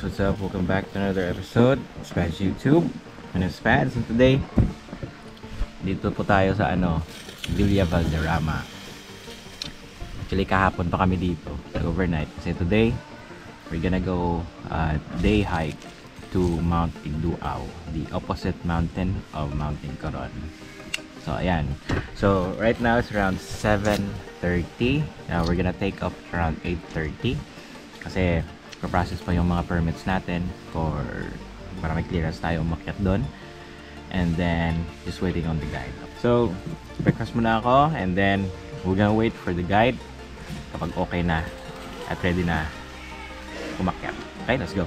what's up? Welcome back to another episode of Spads YouTube. My name is Spads, and today dito po tayo sa Villa Valderrama. Actually kahapon pa kami dito, overnight, kasi today we're gonna go day hike to Mount Igduao, the opposite mountain of Mountain Coron. So ayan, so right now it's around 7:30. Now we're gonna take off around 8:30 kasi process pa yung mga permits natin para may clearance tayo umakyat doon, and then just waiting on the guide. So breakfast muna ako, and then we're gonna wait for the guide kapag okay na at ready na umakyat. Okay, let's go.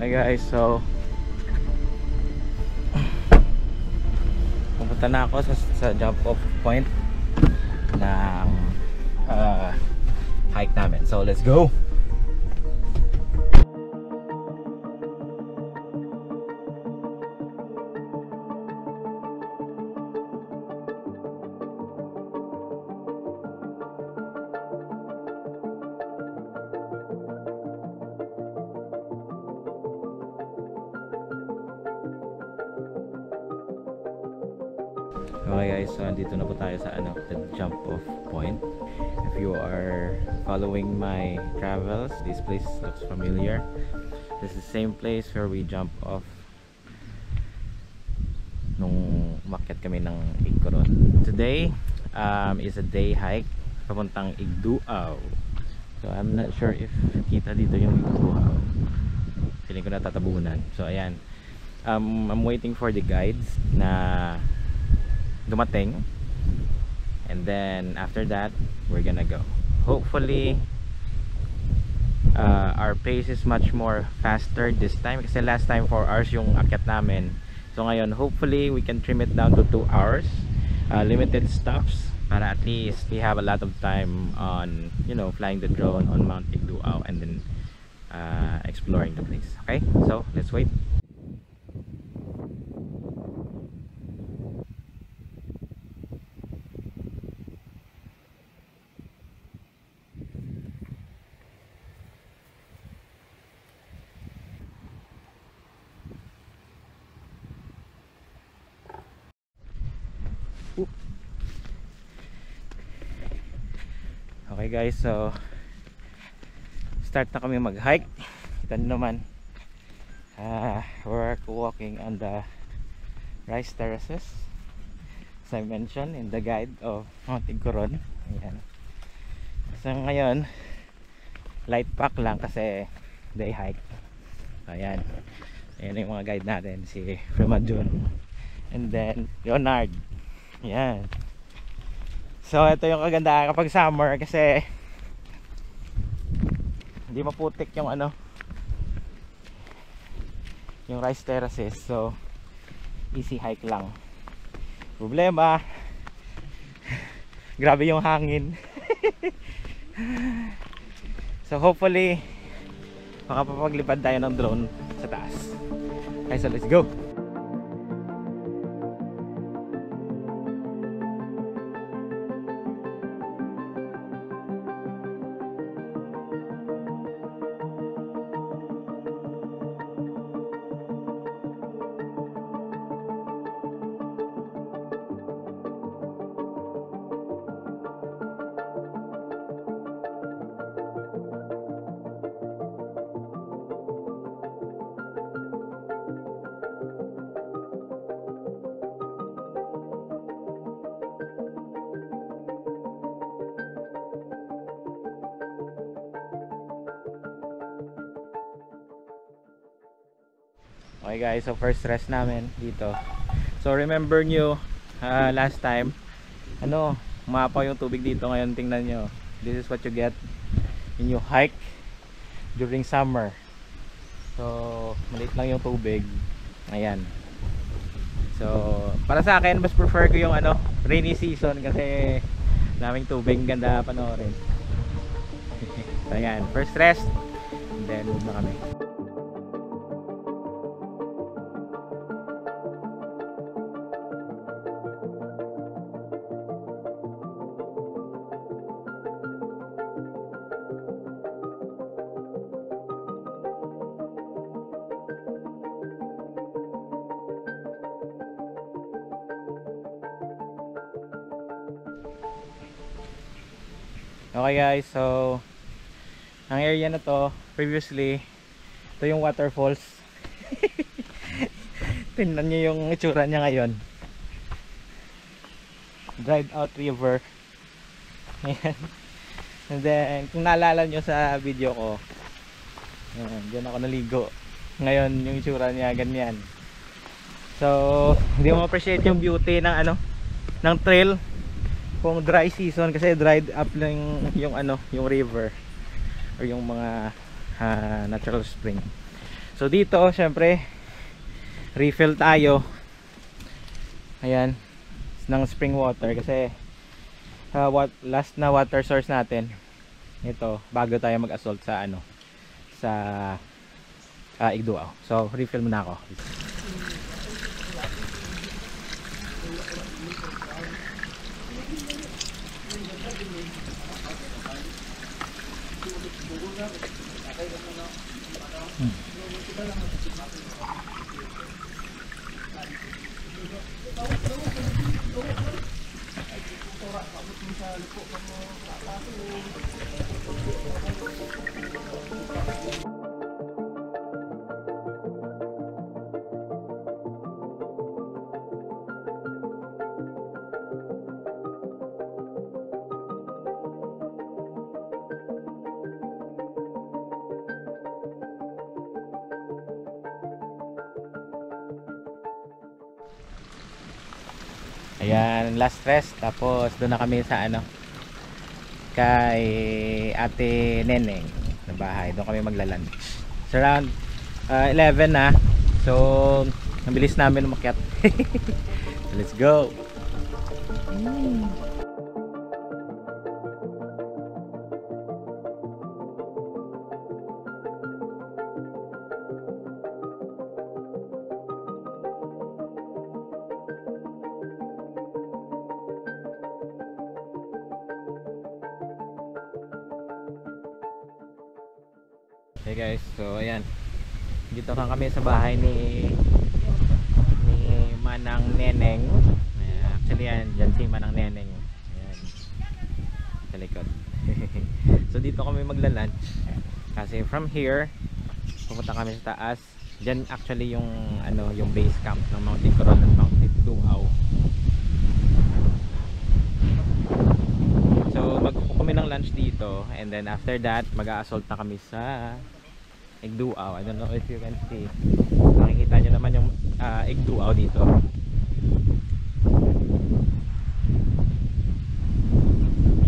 Okay guys, so pumunta na ako sa jump off point ng hike namin. So let's go. Okay guys, so andito na po tayo sa the jump off point. If you are following my travels, this place looks familiar. This is the same place where we jump off nung umakyat kami ng Igcoron. Today is a day hike papuntang Igduao. So I'm not sure if kita dito yung Igduao. Feeling ko natatabunan. So ayan, I'm waiting for the guides na dumating, and then after that we're gonna go. Hopefully our pace is much more faster this time, kasi last time 4 hours yung akyat namin. So ngayon hopefully we can trim it down to 2 hours, limited stops, para at least we have a lot of time on, you know, flying the drone on Mount Igduao and then exploring the place. Okay, so let's wait. Okay guys, so start na kami mag-hike. Kita nyo naman, we're walking on the rice terraces as I mentioned in the guide of Mount Igcoron. Ayan. So ngayon light pack lang kasi day hike. Ayan, ayan yung mga guide natin, si Fremadjun and then Leonard. Ayan. So ito yung kagandahan kapag summer, kasi hindi maputik yung yung rice terraces, so easy hike lang. Problema, grabe yung hangin. So hopefully makapaglipad tayo ng drone sa taas. Okay, so let's go. Okay guys, so first rest namin dito. So remember nyo, last time umapaw yung tubig dito. Ngayon tingnan nyo, this is what you get when you hike during summer. So maliit lang yung tubig. Ayan. So para sa akin, mas prefer ko yung rainy season, kasi daming tubig, ganda panoorin. So ayan, first rest, and then move na kami. Okay guys, so ang area na to, previously, ito yung waterfalls. Tingnan nyo yung itsura niya ngayon. Dried out river. Ayan. And then, kung naalala nyo sa video ko, ayan, dyan ako naligo. Ngayon, yung itsura niya, ganyan. So, hindi mo appreciate yung beauty ng ano, ng trail kung dry season, kasi dried up lang yung ano, yung river or yung mga natural spring. So dito syempre refill tayo, ayan, ng spring water kasi last na water source natin ito bago tayo mag-assault sa ano, sa Igduao. So refill muna ako. Ayan, last rest. Tapos doon na kami sa ano, kay Ate Neneng na bahay. Doon kami magla-lunch. It's around 11 na. So, ang bilis namin umakyat. Let's go. Hey guys, so ayan, dito na kami sa bahay ni Manang Neneng. Actually yan, dyan si Manang Neneng. Ayan, sa likod. So dito kami magla-lunch kasi from here pupunta kami sa taas. Dyan actually yung ano, yung base camp ng Mount Igduao at Mount Igduao. So magpupunta kami ng lunch dito, and then after that mag-a-assault na kami sa Igduao. I don't know if you can see. Makikita nyo naman yung Igduao dito.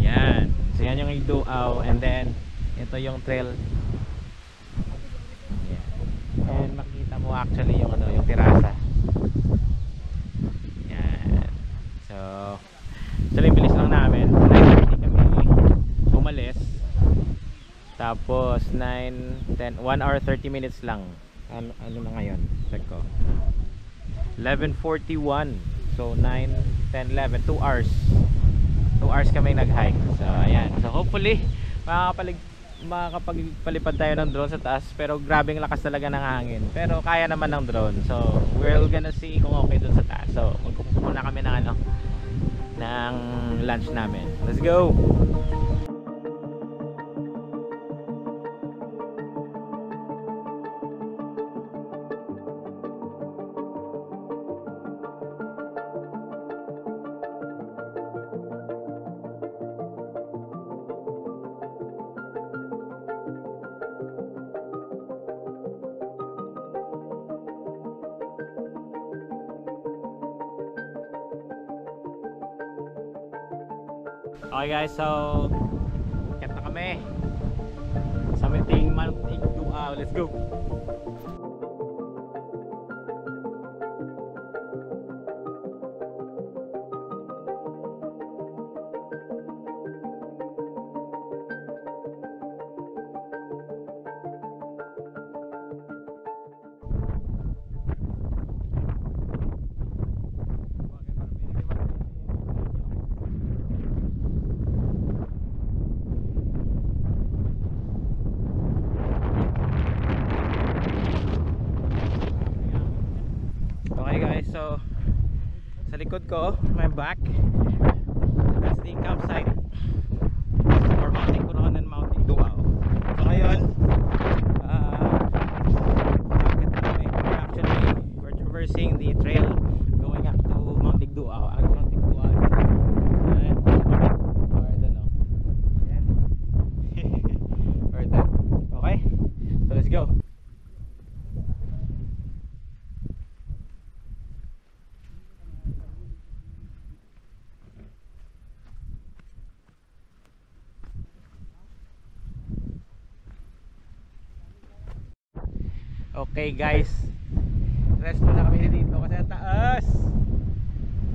Yan. So yan yung Igduao, and then ito yung trail. Yan. And makikita mo actually yung ano, yung terasa. Yan. So actually bilis lang namin. 9:30 kami umalis. Tapos 9, 10, 1 hour 30 minutes lang. Ano na ngayon? Check ko. 11:41. So 9, 10, 11, 2 hours. 2 hours kami nag-hike. So ayan. So hopefully makakapagpalipad tayo ng drone sa taas, pero grabing lakas talaga ng hangin. Pero kaya naman ng drone. So we're gonna see kung okay dun sa taas. So magkukuha kami ng ano, ng lunch namin. Let's go. Okay guys, so ket na kami sa meeting Mount Igduao. Let's go. So sa likod ko, my back, that's the campsite or Worth it. Okay? So let's go. Okay guys, rest muna kami dito kasi ang taas.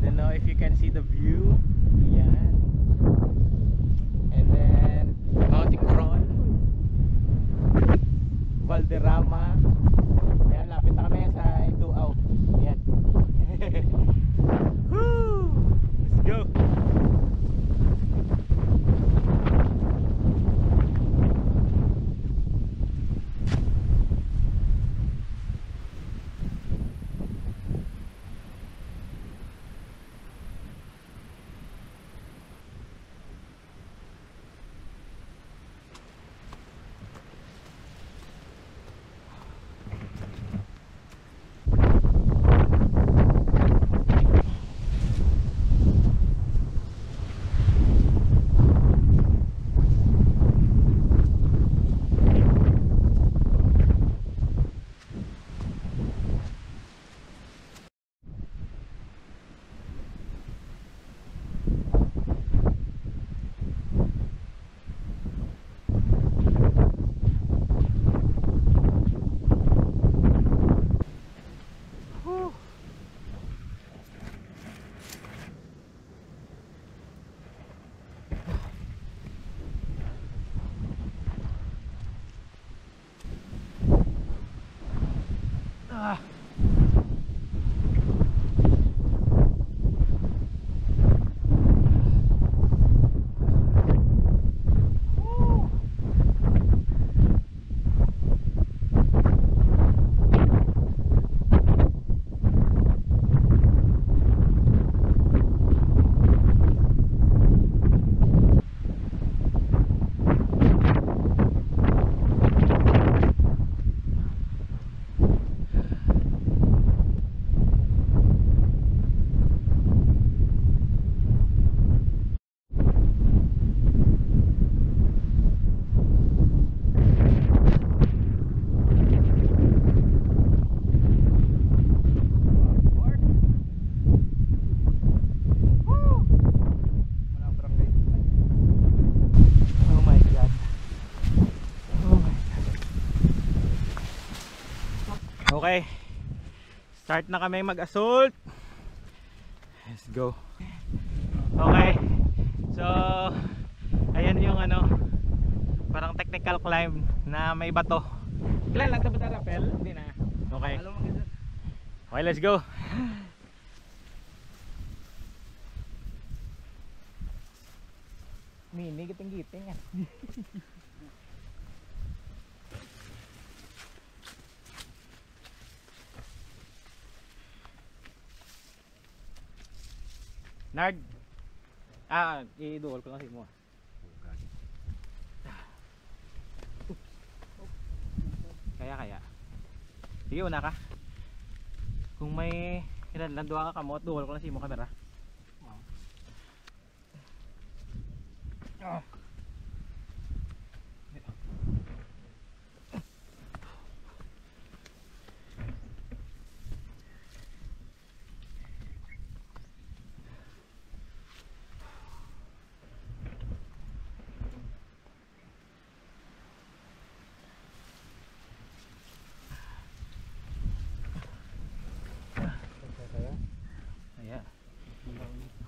Don't know if you can see the view. Yan. And then Mount Ticron, Valderrama. Yan, lapit na kami sa Induao. Yan. Woo! Let's go. Okay, start na kami mag-assault. Let's go. Okay, so ayan yung ano, parang technical climb na may bato. Kailan lang ito ba rappel? Hindi na. Okay. Okay, let's go. Mini giting-giting yan. Nard. I-dual ko lang si mo. Kaya. Sige, una ka. Kung may landuan ka kamot, dual ko lang si mo camera.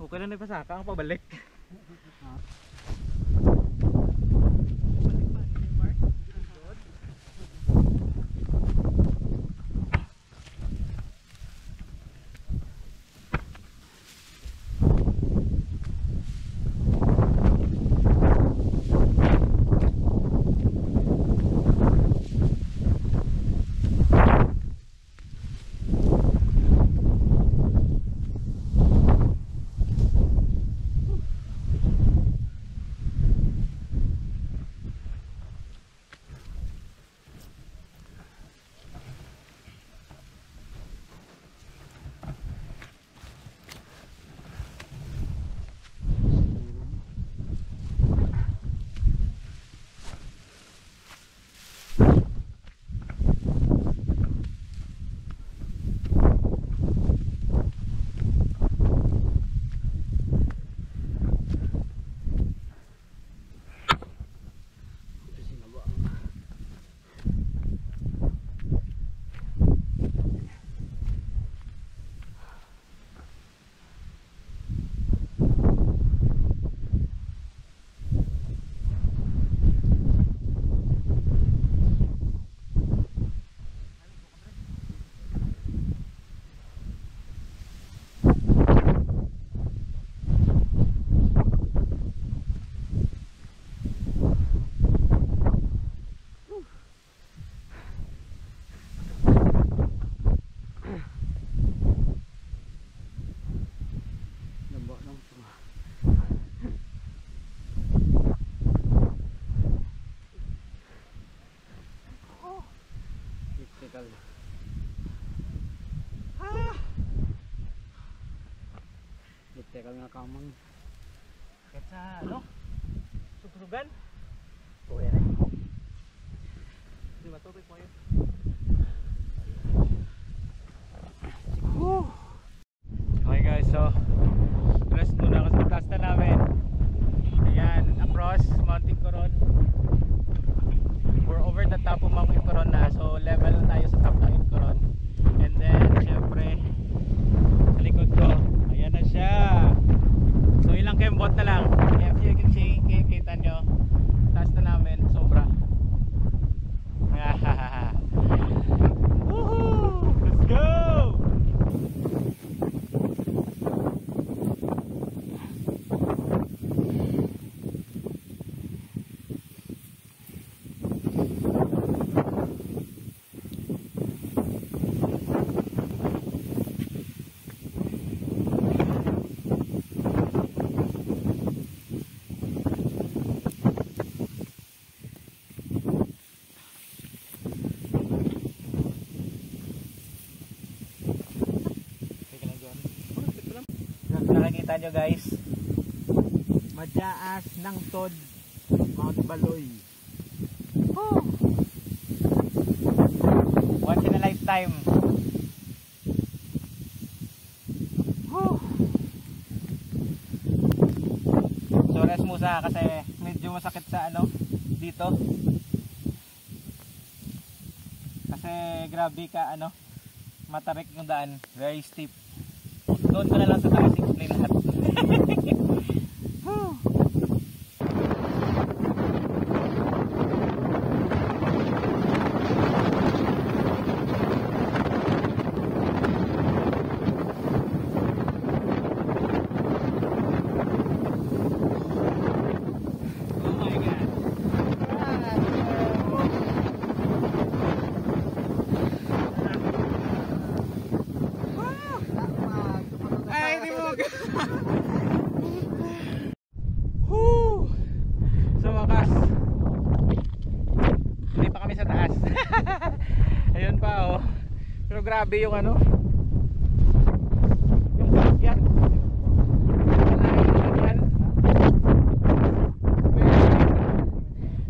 Okay na nagpasaka ang pabalik. kamang. Kahit sa ano? Sugsugan? Oh, yan eh. Hindi matubig mo yun. Okay guys, so rest muna kasi taas na namin. Ayan, across Mountain Coron. We're over the top of Mountain Coron na. So level na tayo sa top ng Coron. And then syempre sa likod ko, ayan na siya. So ilang kembot na lang. If you can see, kita nyo, taas na namin, sobra. Woohoo! Let's go! Nakikita nyo guys, Madaas ng Tod, Mount Baloy. Oh. Once in a lifetime. Oh. So rest musa kasi medyo masakit sa ano dito. Kasi grabe ka ano, matarik yung daan, very steep. Doon ko na lang sa taas explain lahat. Sa wakas, hindi pa kami sa taas. Ayun pa oh. Pero grabe yung ano, yung sakyan.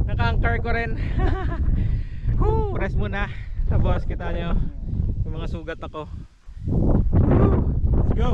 Naka-anchor ko rin. Rest muna. Tapos kita nyo yung mga sugat ako. Let's go!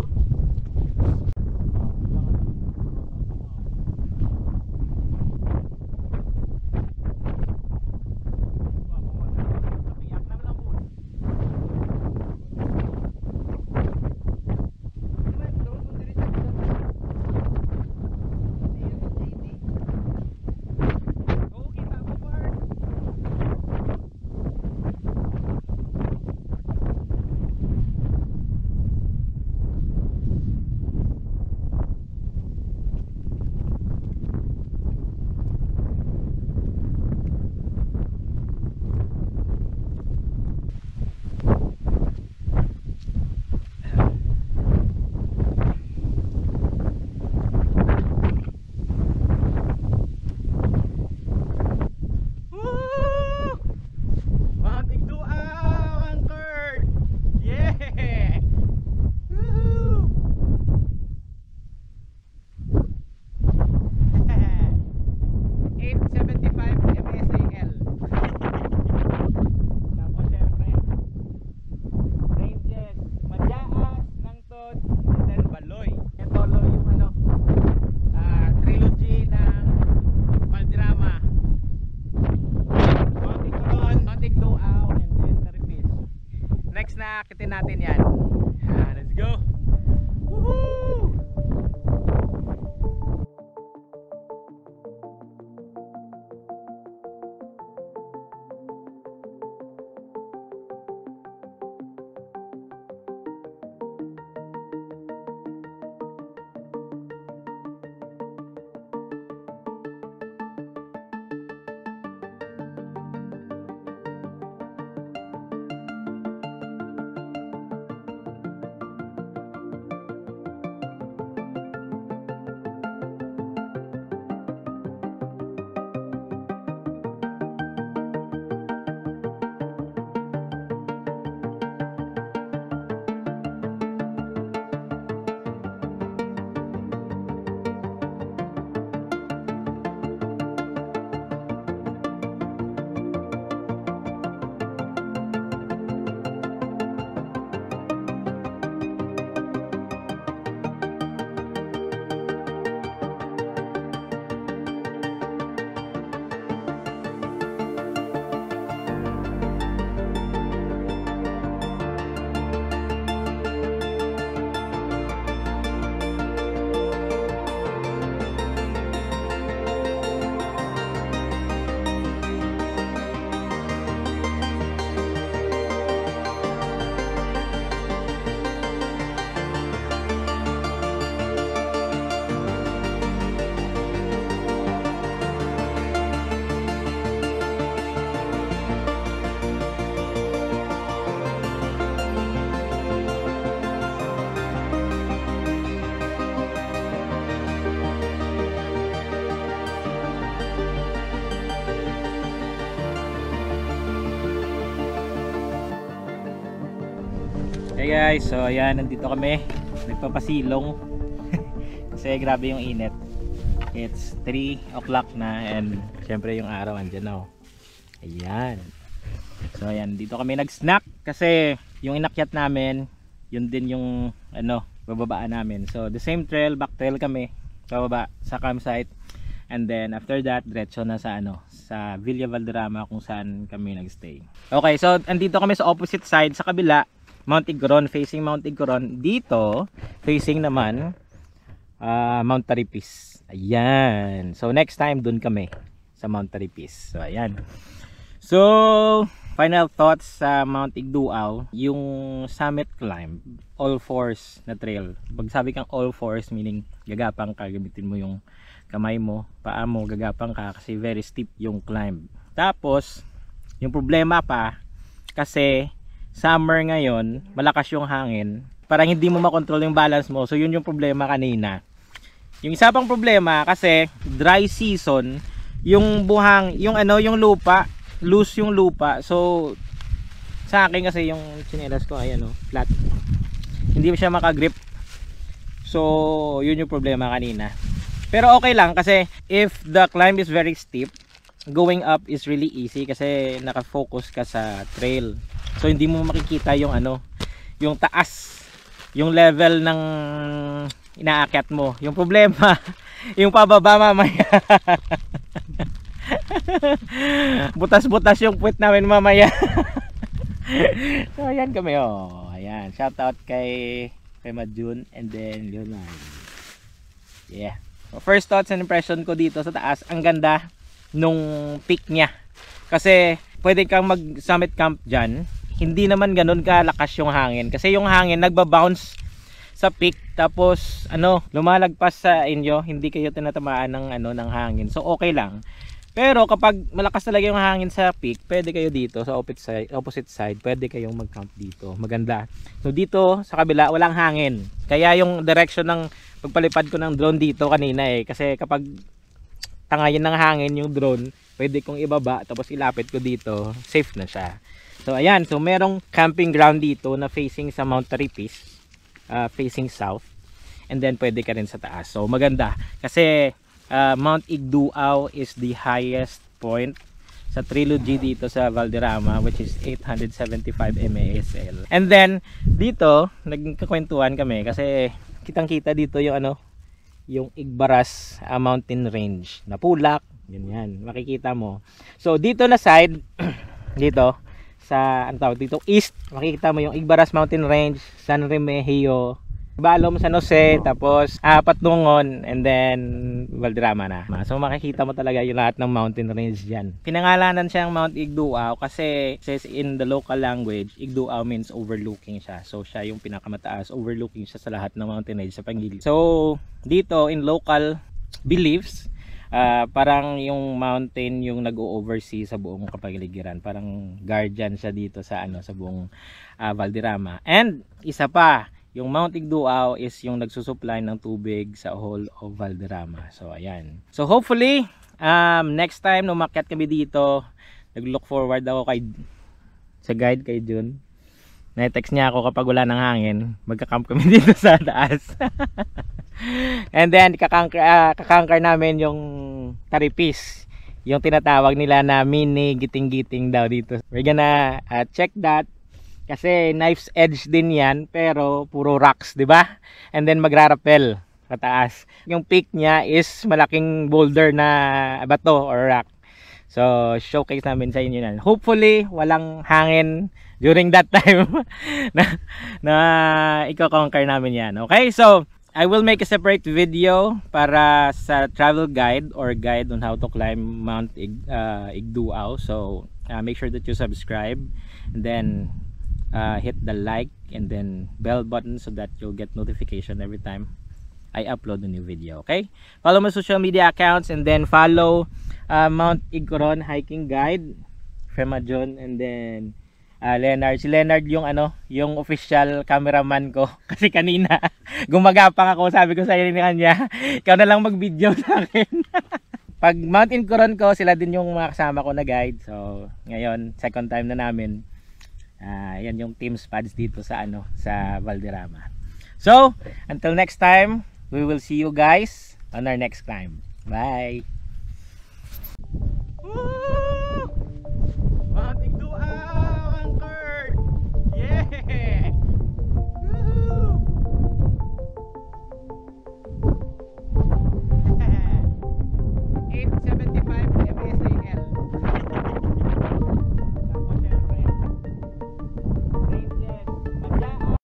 Next na akitin natin yan. Let's go! Woohoo! Okay guys, so ayan, nandito kami. Nagpapasilong. Kasi grabe yung init. It's 3 o'clock na and syempre yung araw andyan na. Ayan. So ayan, dito kami nag-snack kasi yung inakyat namin, yun din yung bababaan namin. So the same trail, back trail kami. Bababa sa campsite. And then after that, diretso na sa sa Villa Valderrama kung saan kami nagstay. Okay, so andito kami sa opposite side, sa kabila, Mount Igorón, facing Mount Igorón. Dito, facing naman Mount Taripis. Ayan. So next time dun kami sa Mount Taripis. So ayan. So final thoughts sa Mount Igduao, yung summit climb, all fours na trail. Pag sabi kang all fours, meaning gagapang ka, gamitin mo yung kamay mo, paa mo, gagapang ka kasi very steep yung climb. Tapos yung problema pa kasi summer ngayon, malakas yung hangin, parang hindi mo makontrol yung balance mo. So yun yung problema kanina. Yung isa pang problema kasi dry season, yung buhang, yung lupa, loose yung lupa. So sa akin kasi yung tsinelas ko ayan flat. Hindi siya makagrip. So yun yung problema kanina. Pero okay lang kasi if the climb is very steep, going up is really easy kasi naka-focus ka sa trail. So hindi mo makikita yung yung taas, yung level ng inaakyat mo. Yung problema, yung pababa mamaya. Butas-butas yung puwet namin mamaya. So ayan kami ayan, shout out kay Majun and then Leonard. Yeah. So, first thoughts and impression ko dito sa taas, ang ganda nung peak niya. Kasi pwede kang mag summit camp dyan. Hindi naman ganun kalakas yung hangin. Kasi yung hangin nagba-bounce sa peak. Tapos lumalagpas sa inyo. Hindi kayo tinatamaan ng hangin. So okay lang. Pero kapag malakas talaga yung hangin sa peak, pwede kayo dito sa opposite side. Pwede kayong mag-camp dito. Maganda. So dito sa kabila walang hangin. Kaya yung direction ng pagpalipad ko ng drone dito kanina kasi kapag tangayin ng hangin yung drone, pwede kong ibaba tapos ilapit ko dito, safe na siya. So ayan, so merong camping ground dito na facing sa Mount Taripis, facing south, and then pwede ka rin sa taas. So maganda kasi Mount Igduao is the highest point sa trilogy dito sa Valderrama, which is 875 MASL. And then dito nagkakwentuhan kami kasi kitang-kita dito yung yung Igbaras mountain range na Pulak, ganyan, makikita mo. So dito na side dito sa dito east, makikita mo yung Igbaras mountain range, San Remigio, Balom, San Jose, tapos Patungon, and then Valderrama na. So makikita mo talaga yung lahat ng mountain range diyan. Pinangalanan siyang Mount Igduao kasi says in the local language, Igduao means overlooking siya. So siya yung pinakamataas, overlooking siya sa lahat ng mountain range sa pangilid. So dito in local beliefs, parang yung mountain yung nag-o-oversee sa buong kapaligiran. Parang guardian siya dito sa sa buong Valderrama. And isa pa, yung Mount Igduao is yung nagsusupply ng tubig sa whole of Valderrama. So ayan. So hopefully next time na umakyat kami dito, nag-look forward ako sa guide kay Jun. Na-text niya ako kapag wala ng hangin, magka-camp kami dito sa taas. And then kakanker namin yung Taripis, yung tinatawag nila na mini giting-giting daw dito. We're gonna check that. Kasi knife's edge din yan, pero puro rocks, di ba? And then magra-rappel pataas. Yung peak niya is malaking boulder na bato or rock. So showcase namin sa inyo yan. Hopefully walang hangin during that time na i-conquer namin yan. Okay, so I will make a separate video para sa travel guide or guide on how to climb Mount Igduao. So make sure that you subscribe and then hit the like and then bell button so that you'll get notification every time I upload a new video. Okay, follow my social media accounts and then follow Mount Igorón hiking guide Femajon, and then Leonard. Si Leonard yung yung official cameraman ko kasi kanina gumagapang ako, sabi ko sa kanya, ikaw na lang mag-video sa akin. Pag Mount Igorón ko, sila din yung mga kasama ko na guide. So ngayon second time na namin. Yan yung team Spads dito sa sa Valderrama. So, until next time, we will see you guys on our next climb. Bye! Woo!